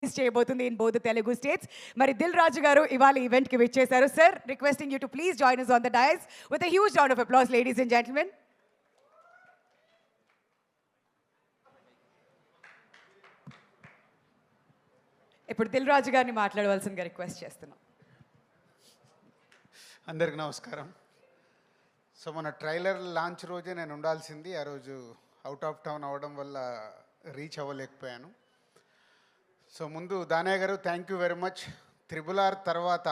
చేయబోతుంది in both Telugu states. మరి దిల్ రాజు గారు ఇవాళ ఈవెంట్ కి విచ్చేశారు. Sir, requesting you to please join us on the dais with a huge round of applause, ladies and gentlemen. ఇప్పుడు దిల్ రాజు గారిని మాట్లాడవలసిందిగా రిక్వెస్ట్ చేస్తున్నాం. అందరికి నమస్కారం. సో మన ట్రైలర్ లాంచ్ రోజే నేను ఉండాల్సింది, ఆ రోజు అవుట్ ఆఫ్ టౌన్ అవ్వడం వల్ల రీచ్ అవ్వలేకపోయాను. సో ముందు దానయ్య గారు thank you very much. Triple తర్వాత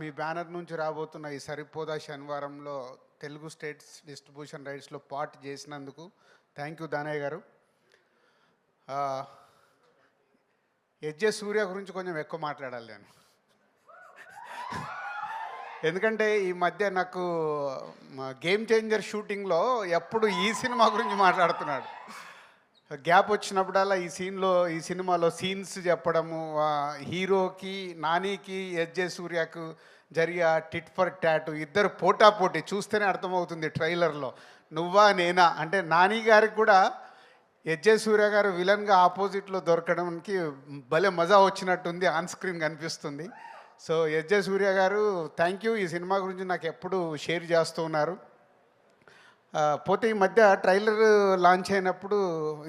మీ బ్యానర్ నుంచి రాబోతున్న ఈ సరిపోదా శనివారంలో తెలుగు స్టేట్స్ డిస్ట్రిబ్యూషన్ రైట్స్లో పార్ట్ చేసినందుకు థ్యాంక్ యూ దానయ్య గారు. ఎస్జే సూర్య గురించి కొంచెం ఎక్కువ మాట్లాడాలి నేను, ఎందుకంటే ఈ మధ్య నాకు గేమ్ చేంజర్ షూటింగ్లో ఎప్పుడు ఈ సినిమా గురించి మాట్లాడుతున్నాడు. గ్యాప్ వచ్చినప్పుడల్లా ఈ సినిమాలో సీన్స్ చెప్పడము, హీరోకి నానికి ఎస్జే సూర్యకు జరిగే టిట్ ఫర్ టాట్, ఇద్దరు పోటాపోటీ చూస్తేనే అర్థమవుతుంది ట్రైలర్లో. నువ్వా నేనా అంటే నాని గారికి కూడా ఎస్జే సూర్య గారు విలన్గా ఆపోజిట్లో దొరకడానికి భలే మజా వచ్చినట్టుంది, ఆన్ స్క్రీన్ కనిపిస్తుంది. సో ఎస్జే సూర్య గారు థ్యాంక్ యూ. ఈ సినిమా గురించి నాకు ఎప్పుడు షేర్ చేస్తూ ఉన్నారు. పోతే ఈ మధ్య ట్రైలర్ లాంచ్ అయినప్పుడు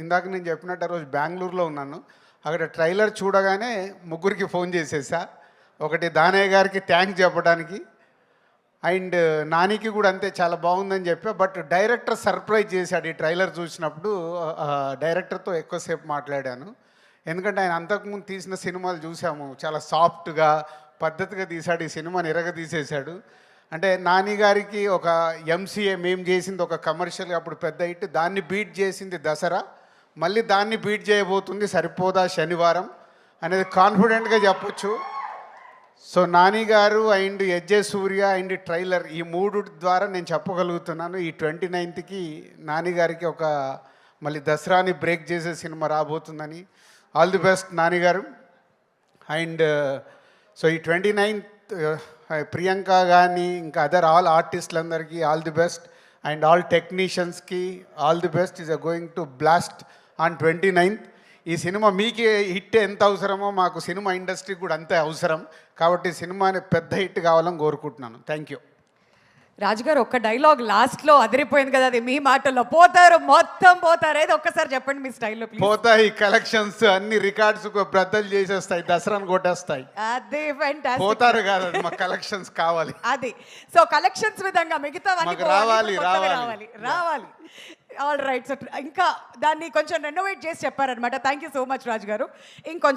ఇందాక నేను చెప్పినట్టు ఆ రోజు బెంగళూరులో ఉన్నాను. అక్కడ ట్రైలర్ చూడగానే ముగ్గురికి ఫోన్ చేసేసా. ఒకటి దానయ్య గారికి థ్యాంక్స్ చెప్పడానికి, అండ్ నానికి కూడా అంతే చాలా బాగుందని చెప్పా. బట్ డైరెక్టర్ సర్ప్రైజ్ చేశాడు. ఈ ట్రైలర్ చూసినప్పుడు డైరెక్టర్తో ఎక్కువసేపు మాట్లాడాను, ఎందుకంటే ఆయన అంతకుముందు తీసిన సినిమాలు చూసాము, చాలా సాఫ్ట్గా పద్ధతిగా తీశాడు. ఈ సినిమాని తీసేశాడు. అంటే నాని గారికి ఒక ఎంసీఏ మేము చేసింది ఒక కమర్షియల్గా అప్పుడు పెద్ద హిట్, దాన్ని బీట్ చేసింది దసరా, మళ్ళీ దాన్ని బీట్ చేయబోతుంది సరిపోదా శనివారం అనేది కాన్ఫిడెంట్గా చెప్పొచ్చు. So Nani garu and SJ Surya and trailer ఈ మూడు ద్వారా నేను చెప్పగలుగుతున్నాను ఈ 29కి నాని గారికి ఒక మళ్ళీ దసరాని బ్రేక్ చేసే సినిమా రాబోతుందని. All the best Nani garu. And so ఈ 29th ప్రియాంక కానీ ఇంకా అదర్ ఆల్ ఆర్టిస్టులందరికీ all the best, and all టెక్నీషియన్స్కి all the best. Is going to blast on 29th. ఈ సినిమా మీకు హిట్ ఎంత అవసరమో మాకు సినిమా ఇండస్ట్రీకి కూడా అంతే అవసరం, కాబట్టి సినిమాని పెద్ద హిట్ కావాలని కోరుకుంటున్నాను. Thank you. రాజుగారు, ఒక్క డైలాగ్ లాస్ట్లో అదిరిపోయింది కదా, అది మీ మాటల్లో పోతారు మొత్తం పోతారు, ఏదో ఒక్కసారి చెప్పండి మీ స్టైల్లో. పోతాయి కలెక్షన్స్ అన్ని రికార్డ్స్ బ్రద్దలు చేసేస్తాయి, దసరాను కొట్టేస్తాయి. అదే ఫ్యాంటాస్టిక్. పోతారు కాదు, మా కలెక్షన్స్ కావాలి. అది సో కలెక్షన్స్ విధంగా మిగతా రావాలి. All right. సో ఇంకా దాన్ని కొంచెం రెనోవేట్ చేసి చెప్పారనమాట. థ్యాంక్ యూ సో మచ్ రాజు గారు. ఇంకొంచెం